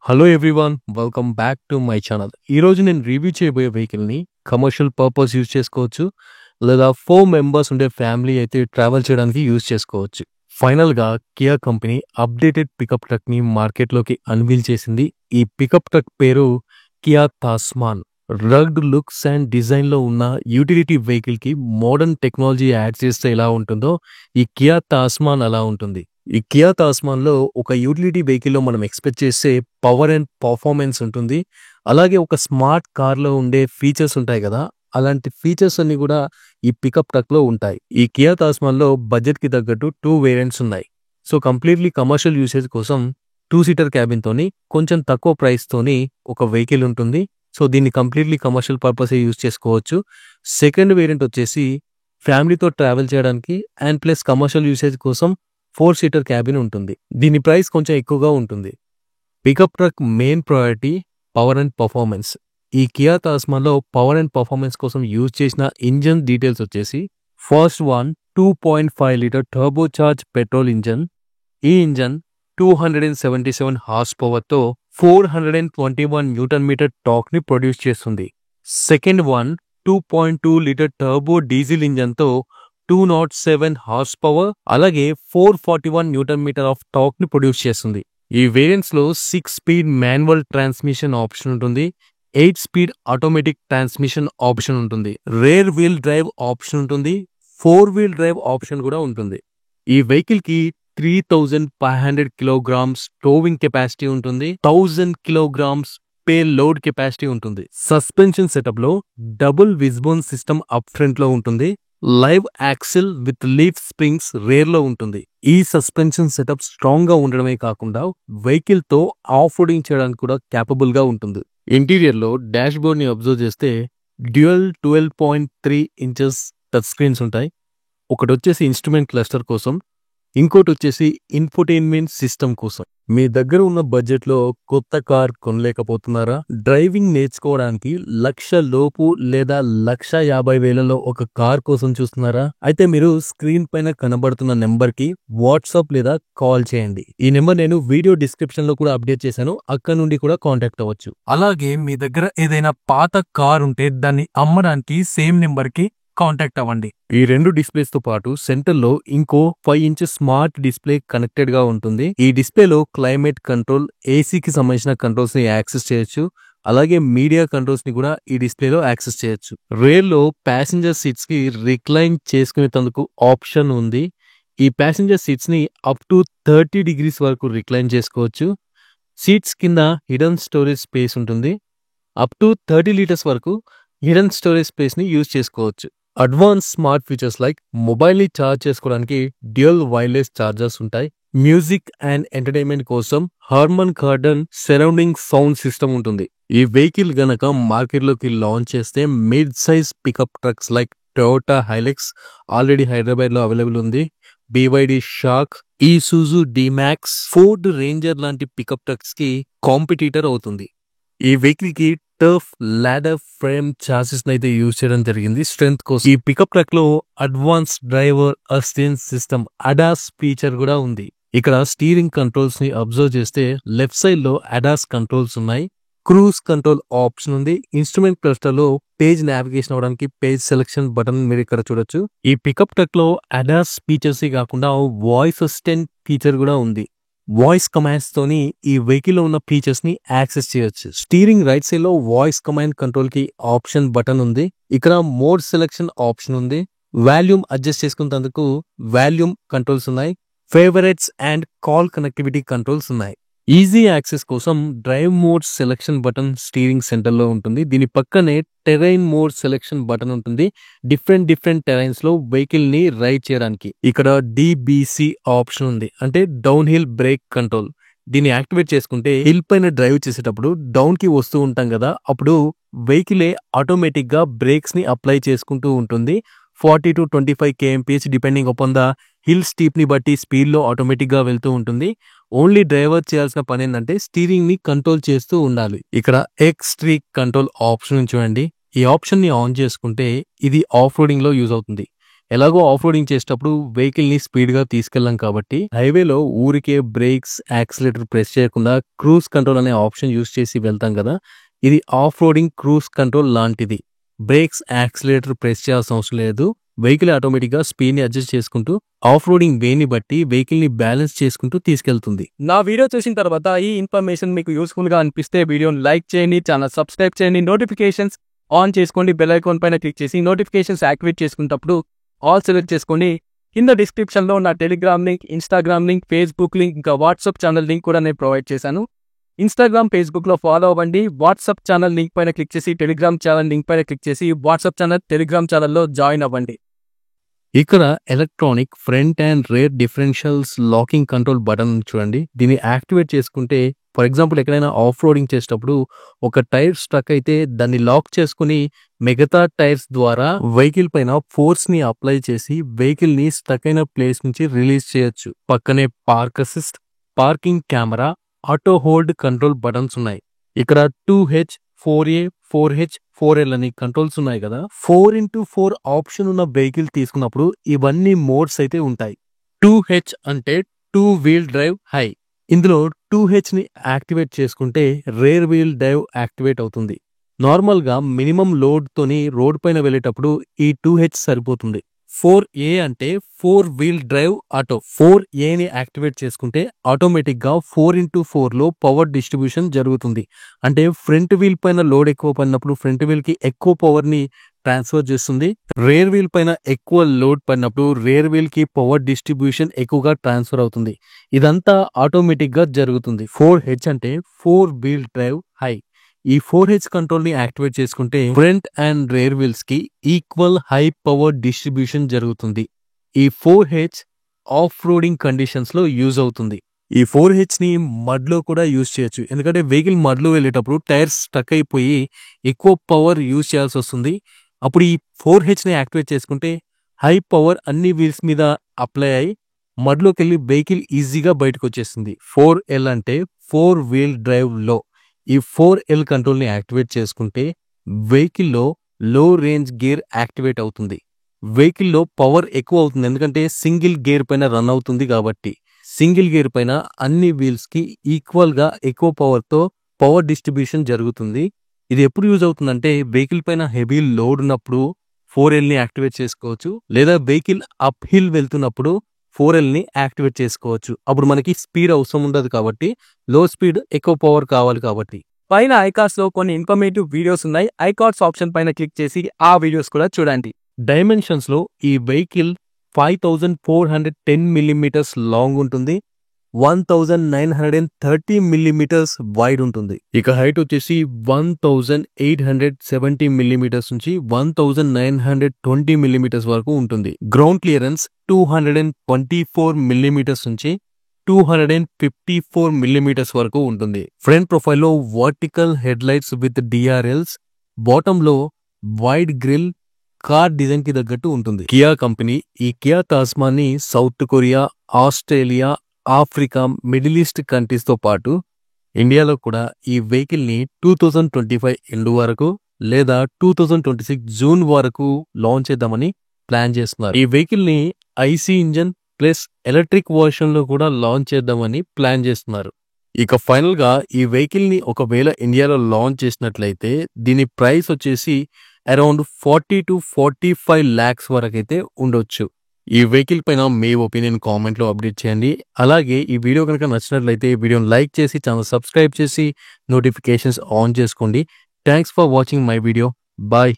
Hello everyone welcome back to my channel. ఈరోజు నేను review చేయబోయే వెహికల్ని కమర్షియల్ పర్పస్ యూజ్ చేసుకోవచ్చు, లేదా 4 మెంబర్స్ ఉండే ఫ్యామిలీ అయితే ట్రావెల్ చేయడానికి యూజ్ చేసుకోవచ్చు. ఫైనల్గా కియా కంపెనీ అప్డేటెడ్ పికప్ ట్రక్ని మార్కెట్లోకి అన్వీల్ చేసింది. ఈ పికప్ ట్రక్ పేరు కియా తాస్మాన్. రగ్డ్ లుక్స్ అండ్ డిజైన్లో ఉన్న యూటిలిటీ వెహికల్కి మోడర్న్ టెక్నాలజీ యాడ్ చేస్తే ఎలా ఉంటుందో ఈ కియా తాస్మాన్ అలా ఉంటుంది. ఈ కియా తాస్మాన్లో ఒక యూటిలిటీ వెహికల్లో మనం ఎక్స్పెక్ట్ చేసే పవర్ అండ్ పర్ఫార్మెన్స్ ఉంటుంది. అలాగే ఒక స్మార్ట్ కార్లో ఉండే ఫీచర్స్ ఉంటాయి కదా, అలాంటి ఫీచర్స్ అన్ని కూడా ఈ పికప్ ట్రక్లో ఉంటాయి. ఈ కియా తాస్మాన్లో బడ్జెట్కి తగ్గట్టు 2 వేరియంట్స్ ఉన్నాయి. సో కంప్లీట్లీ కమర్షియల్ యూసేజ్ కోసం 2 సీటర్ క్యాబిన్తోని కొంచెం తక్కువ ప్రైస్తోని ఒక వెహికల్ ఉంటుంది. సో దీన్ని కంప్లీట్లీ కమర్షియల్ పర్పసే యూజ్ చేసుకోవచ్చు. సెకండ్ వేరియంట్ వచ్చేసి ఫ్యామిలీతో ట్రావెల్ చేయడానికి అండ్ ప్లస్ కమర్షియల్ యూసేజ్ కోసం 4 సీటర్ క్యాబిన్ ఉంటుంది. దీని ప్రైస్ కొంచెం ఎక్కువగా ఉంటుంది. Pickup truck main priority power and performance. ఈ కియా తాస్మాన్లో పవర్ అండ్ పర్ఫార్మెన్స్ కోసం యూజ్ చేసిన ఇంజన్ డీటెయిల్స్ వచ్చేసి first one 2.5 litre turbo charge petrol engine. ఈ ఇంజన్ 277 హార్స్ పవర్తో 421 న్యూటన్ మీటర్ టార్క్ని ప్రొడ్యూస్ చేస్తుంది. Second one 2.2 litre turbo diesel ఇంజన్తో 207 హార్స్ పవర్ అలాగే 441 న్యూటన్ మీటర్ ఆఫ్ టార్క్ ని ప్రొడ్యూస్ చేస్తుంది. ఈ వేరియంట్స్ లో 6 స్పీడ్ మాన్యువల్ ట్రాన్స్మిషన్ ఆప్షన్ ఉంటుంది, 8 స్పీడ్ ఆటోమేటిక్ ట్రాన్స్మిషన్ ఆప్షన్ ఉంటుంది, రేర్ వీల్ డ్రైవ్ ఆప్షన్ ఉంటుంది, 4 వీల్ డ్రైవ్ ఆప్షన్ కూడా ఉంటుంది. ఈ వెహికల్ కి 3500 కిలోగ్రామ్స్ టోవింగ్ కెపాసిటీ ఉంటుంది, 1000 కిలోగ్రామ్స్ పే లోడ్ కెపాసిటీ ఉంటుంది. సస్పెన్షన్ సెటప్ లో డబుల్ విజ్బోన్ సిస్టమ్ అప్ ఫ్రంట్ లో ఉంటుంది. Live axle with leaf springs rare లో ఉంటుంది. ఈ సస్పెన్షన్ సెటప్ స్ట్రాంగ్ గా ఉండడమే కాకుండా వెహికల్ తో ఆఫ్ రోడింగ్ చేయడానికి కూడా క్యాపబుల్ గా ఉంటుంది. ఇంటీరియర్ లో డాష్ బోర్డ్ ని అబ్జర్వ్ చేస్తే డ్యూయల్ 12.3 ఇంచెస్ టచ్ స్క్రీన్స్ ఉంటాయి. ఒకటి వచ్చేసి ఇన్స్ట్రుమెంట్ క్లస్టర్ కోసం, ఇంకోటి వచ్చేసి ఇన్ఫోటైన్మెంట్ సిస్టమ్ కోసం. మీ దగ్గర ఉన్న బడ్జెట్ లో కొత్త కార్ కొనలేకపోతున్నారా? డ్రైవింగ్ నేర్చుకోవడానికి 1,00,000 లోపు లేదా 1,50,000 ఒక కార్ కోసం చూస్తున్నారా? అయితే మీరు స్క్రీన్ పైన కనబడుతున్న నెంబర్ కి వాట్సాప్ లేదా కాల్ చేయండి. ఈ నెంబర్ నేను వీడియో డిస్క్రిప్షన్ లో కూడా అప్డేట్ చేశాను, అక్కడ నుండి కూడా కాంటాక్ట్ అవ్వచ్చు. అలాగే మీ దగ్గర ఏదైనా పాత కార్ ఉంటే దాన్ని అమ్మడానికి సేమ్ నెంబర్ కి కాంటాక్ట్ అవ్వండి. ఈ 2 డిస్ప్లేస్ తో పాటు సెంటర్ లో ఇంకో 5 ఇంచ్ స్మార్ట్ డిస్ప్లే కనెక్టెడ్ గా ఉంటుంది. ఈ డిస్ప్లేలో క్లైమేట్ కంట్రోల్, ఏసీకి సంబంధించిన కంట్రోల్స్ ని యాక్సెస్ చేయొచ్చు. అలాగే మీడియా కంట్రోల్స్ ని కూడా ఈ డిస్ప్లేలో యాక్సెస్ చేయొచ్చు. రేర్ లో ప్యాసింజర్ సీట్స్ కి రిక్లైన్ చేసుకునేందుకు ఆప్షన్ ఉంది. ఈ ప్యాసింజర్ సీట్స్ ని అప్ టు 30 డిగ్రీస్ వరకు రిక్లైన్ చేసుకోవచ్చు. సీట్స్ కింద హిడెన్ స్టోరేజ్ స్పేస్ ఉంటుంది. అప్ టు 30 లీటర్స్ వరకు హిడెన్ స్టోరేజ్ స్పేస్ ని యూజ్ చేసుకోవచ్చు. Advance smart features like mobile ని ఛార్జ్ చేసుకోవడానికి డ్యూయల్ వైర్లెస్ ఛార్జర్స్ ఉంటాయి. మ్యూజిక్ అండ్ ఎంటర్టైన్మెంట్ కోసం Harman cordon surrounding sound system ఉంటుంది. ఈ వెహికల్ గనక మార్కెట్ లోకి లాంచ్ చేస్తే mid size pickup trucks like Toyota Hilux already Hyderabad లో అవైలబుల్ ఉంది, BYD Shark, Isuzu Dmax, Ford Ranger లాంటి పికప్ ట్రక్స్ కి కాంపిటీటర్ అవుతుంది. ఈ వెహికల్ కి టర్ఫ్ లాడర్ ఫ్రేమ్ చాసిస్ అయితే యూజ్ చేయడం జరిగింది స్ట్రెంత్ కోసం. ఈ పికప్ ట్రక్ లో advance driver assistance system ADAS feature కూడా ఉంది. ఇక్కడ స్టీరింగ్ కంట్రోల్స్ ని అబ్జర్వ్ చేస్తే లెఫ్ట్ సైడ్ లో అడాస్ కంట్రోల్స్ ఉన్నాయి, క్రూజ్ కంట్రోల్ ఆప్షన్ ఉంది. ఇన్స్ట్రుమెంట్ క్లస్టర్ లో పేజ్ నావిగేషన్ అవడానికి పేజ్ సెలెక్షన్ బటన్ మీరు ఇక్కడ చూడొచ్చు. ఈ పికప్ ట్రక్ లో అడాస్ ఫీచర్స్ కాకుండా వాయిస్ అసిస్టెంట్ ఫీచర్ కూడా ఉంది. వాయిస్ కమాండ్స్ తోని ఈ వెహికల్ లో ఉన్న ఫీచర్స్ ని యాక్సెస్ చేయొచ్చు. స్టీరింగ్ రైట్ సైడ్ లో వాయిస్ కమాండ్ కంట్రోల్ కి ఆప్షన్ బటన్ ఉంది. ఇక్కడ మోడ్ సెలెక్షన్ ఆప్షన్ ఉంది. వాల్యూమ్ అడ్జస్ట్ చేసుకునేందుకు వాల్యూమ్ కంట్రోల్స్ ఉన్నాయి. Favourites and call connectivity controls ఉన్నాయి. ఈజీ యాక్సెస్ కోసం drive mode selection button steering centre లో ఉంటుంది. దీని పక్కనే టెరైన్ మోడ్ సెలెక్షన్ బటన్ ఉంటుంది. డిఫరెంట్ టెరైన్స్ లో వెహికల్ ని రైడ్ చేయడానికి. ఇక్కడ DBC ఆప్షన్ ఉంది, అంటే డౌన్ హిల్ బ్రేక్ కంట్రోల్. దీన్ని యాక్టివేట్ చేసుకుంటే హిల్ పైన డ్రైవ్ చేసేటప్పుడు డౌన్ కి వస్తూ ఉంటాం కదా, అప్పుడు వెహికలే ఆటోమేటిక్ గా బ్రేక్స్ ని అప్లై చేసుకుంటూ ఉంటుంది. 40 to 25 kmph depending upon the hill steep ని బట్టి స్పీడ్ లో ఆటోమేటిక్ గా వెళ్తూ ఉంటుంది. ఓన్లీ డ్రైవర్ చేయాల్సిన పని ఏంటంటే స్టీరింగ్ ని కంట్రోల్ చేస్తూ ఉండాలి. ఇక్కడ ఎక్స్ట్రీక్ కంట్రోల్ ఆప్షన్ చూడండి. ఈ ఆప్షన్ ని ఆన్ చేసుకుంటే ఇది ఆఫ్ రోడింగ్ లో యూజ్ అవుతుంది. ఎలాగో ఆఫ్ రోడింగ్ చేసేటప్పుడు వెహికల్ ని స్పీడ్ గా తీసుకెళ్ళాం కాబట్టి హైవేలో ఊరికే బ్రేక్స్ యాక్సిలేటర్ ప్రెస్ చేయకుండా క్రూజ్ కంట్రోల్ అనే ఆప్షన్ యూస్ చేసి వెళ్తాం కదా, ఇది ఆఫ్ రోడింగ్ క్రూజ్ కంట్రోల్ లాంటిది. బ్రేక్స్ యాక్సిలేటర్ ప్రెస్ చేయాల్సిన అవసరం లేదు. వెహికల్ ఆటోమేటిక్ గా స్పీడ్ ని అడ్జస్ట్ చేసుకుంటూ ఆఫ్ రోడింగ్ వే ని బట్టి వెహికల్ ని బ్యాలెన్స్ చేసుకుంటూ తీసుకెళ్తుంది. నా వీడియో చూసిన తర్వాత ఈ ఇన్ఫర్మేషన్ మీకు యూస్ఫుల్ గా అనిపిస్తే వీడియోని లైక్ చేయండి, ఛానల్ సబ్స్క్రైబ్ చేయండి, నోటిఫికేషన్స్ ఆన్ చేసుకోండి, బెల్ ఐకాన్ పైన క్లిక్ చేసి నోటిఫికేషన్స్ యాక్టివేట్ చేసుకున్నప్పుడు ఆల్ సెలెక్ట్ చేసుకోండి. కింద డిస్క్రిప్షన్ లో నా Telegram link, Instagram link, Facebook link, ఇంకా వాట్సాప్ ఛానల్ లింక్ కూడా నేను ప్రొవైడ్ చేశాను. ఇన్స్టాగ్రామ్, ఫేస్బుక్ లో ఫాలో అవ్వండి. వాట్సాప్ ఛానల్ లింక్ పైన క్లిక్ చేసి టెలిగ్రామ్ ఛానల్ లింక్ పైన క్లిక్ చేసి వాట్సాప్ ఛానల్, టెలిగ్రామ్ ఛానల్లో జాయిన్ అవ్వండి. ఇక్కడ electronic front and rare differentials locking control button చూడండి. దీన్ని యాక్టివేట్ చేసుకుంటే ఫర్ ఎగ్జాంపుల్ ఎక్కడైనా ఆఫ్ రోడింగ్ చేసేటప్పుడు ఒక టైర్ స్ట్రక్ అయితే దాన్ని లాక్ చేసుకుని మిగతా టైర్స్ ద్వారా వెహికల్ పైన ఫోర్స్ ని అప్లై చేసి వెహికల్ ని స్టక్ అయిన ప్లేస్ నుంచి రిలీజ్ చేయొచ్చు. పక్కనే park assist, parking camera, auto hold control buttons ఉన్నాయి. ఇక్కడ 2H, 4A, 4H, 4L అని కంట్రోల్స్ ఉన్నాయి కదా. 4x4 ఆప్షన్ ఉన్న వెహికల్ తీసుకున్నప్పుడు ఇవన్నీ మోడ్స్ అయితే ఉంటాయి. 2H అంటే 2 వీల్ డ్రైవ్ హై. ఇందులో 2H ని యాక్టివేట్ చేసుకుంటే రేర్ వీల్ డ్రైవ్ యాక్టివేట్ అవుతుంది. నార్మల్ గా మినిమం లోడ్ తోని రోడ్ పైన వెళ్ళేటప్పుడు ఈ 2H సరిపోతుంది. 4A అంటే 4 వీల్ డ్రైవ్ ఆటో. 4A ని యాక్టివేట్ చేసుకుంటే ఆటోమేటిక్ గా 4x4 లో పవర్ డిస్ట్రిబ్యూషన్ జరుగుతుంది. అంటే ఫ్రంట్ వీల్ పైన లోడ్ ఎక్కువ పడినప్పుడు ఫ్రంట్ వీల్ కి ఎక్కువ పవర్ ని ట్రాన్స్ఫర్ చేస్తుంది. రేర్ వీల్ పైన ఎక్కువ లోడ్ పడినప్పుడు రేర్ వీల్ కి పవర్ డిస్ట్రిబ్యూషన్ ఎక్కువగా ట్రాన్స్ఫర్ అవుతుంది. ఇదంతా ఆటోమేటిక్ గా జరుగుతుంది. 4H అంటే 4 వీల్ డ్రైవ్ హై. ఈ 4H కంట్రోల్ ని యాక్టివేట్ చేసుకుంటే ఫ్రంట్ అండ్ రేర్ వీల్స్ కి ఈక్వల్ హై పవర్ డిస్ట్రిబ్యూషన్ జరుగుతుంది. ఈ 4H ఆఫ్ రోడింగ్ కండిషన్స్ లో యూజ్ అవుతుంది. ఈ 4H ని మడ్ లో కూడా యూజ్ చేయొచ్చు. ఎందుకంటే వెహికల్ మడ్ లో వెళ్ళేటప్పుడు టైర్స్ స్టక్ అయిపోయి ఎక్కువ పవర్ యూజ్ చేయాల్సి వస్తుంది. అప్పుడు ఈ 4H ని యాక్టివేట్ చేసుకుంటే హై పవర్ అన్ని వీల్స్ మీద అప్లై అయ్యి మడ్ లోకి వెళ్ళి వెహికల్ ఈజీగా బయటకు వచ్చేస్తుంది. 4L అంటే 4 వీల్ డ్రైవ్ లో. ఈ 4L కంట్రోల్ ని యాక్టివేట్ చేసుకుంటే వెహికల్ లో లో రేంజ్ గేర్ యాక్టివేట్ అవుతుంది. వెహికల్ లో పవర్ ఎక్కువ అవుతుంది, ఎందుకంటే సింగిల్ గేర్ పైన రన్ అవుతుంది కాబట్టి. సింగిల్ గేర్ పైన అన్ని వీల్స్ కి ఈక్వల్ గా ఎక్కువ పవర్ తో పవర్ డిస్ట్రిబ్యూషన్ జరుగుతుంది. ఇది ఎప్పుడు యూజ్ అవుతుందంటే వెహికల్ పైన హెవీ లోడ్ ఉన్నప్పుడు 4L ని యాక్టివేట్ చేసుకోవచ్చు, లేదా వెహికల్ అప్ హిల్ వెళ్తున్నప్పుడు 4L ని యాక్టివేట్ చేసుకోవచ్చు. అప్పుడు మనకి స్పీడ్ అవసరం ఉండదు కాబట్టి, లో స్పీడ్ ఎక్కువ పవర్ కావాలి కాబట్టి. పైన ఐకార్డ్స్ లో కొన్ని ఇన్ఫర్మేటివ్ వీడియోస్ ఉన్నాయి. ఐకార్డ్స్ ఆప్షన్ పైన క్లిక్ చేసి ఆ వీడియోస్ కూడా చూడండి. డైమెన్షన్స్ లో ఈ వెహికల్ 5410 మిల్లీమీటర్స్ లాంగ్ ఉంటుంది, 1930 మిల్లీమీటర్స్ వైడ్ ఉంటుంది. ఇక హైట్ వచ్చేసి 1870 మిల్లీమీటర్స్ నుంచి 1920 మిల్లీమీటర్స్ వరకు ఉంటుంది. గ్రౌండ్ క్లియరెన్స్ 224 మిల్లీమీటర్స్ నుంచి 254 మిల్లీమీటర్స్ వరకు ఉంటుంది. ఫ్రంట్ ప్రొఫైల్లో vertical head lights with DRLs, bottom లో వైడ్ గ్రిల్ కార్ డిజైన్ కి తగ్గట్టు ఉంటుంది. కియా కంపెనీ ఈ కియా టాస్మాన్ని south Korea, Australia, Africa, middle east countries తో పాటు ఇండియాలో కూడా ఈ వెహికల్ ని 2025 ఎండ్ వరకు లేదా 2026 జూన్ వరకు లాంచ్ చేద్దామని ప్లాన్ చేస్తున్నారు. ఈ వెహికల్ ని IC engine plus electric version లో కూడా లాంచ్ చేద్దామని ప్లాన్ చేస్తున్నారు. ఇక ఫైనల్ గా ఈ వెహికల్ ని ఒకవేళ ఇండియాలో లాంచ్ చేసినట్లయితే దీని ప్రైస్ వచ్చేసి అరౌండ్ 40 to 45 lakhs వరకు అయితే ఉండొచ్చు. ఈ వెహికల్ పైన మీ ఒపీనియన్ కామెంట్ లో అప్డేట్ చేయండి. అలాగే ఈ వీడియో కనుక నచ్చినట్లయితే ఈ వీడియోని లైక్ చేసి ఛానల్ సబ్స్క్రైబ్ చేసి నోటిఫికేషన్స్ ఆన్ చేసుకోండి. Thanks for watching my video. Bye.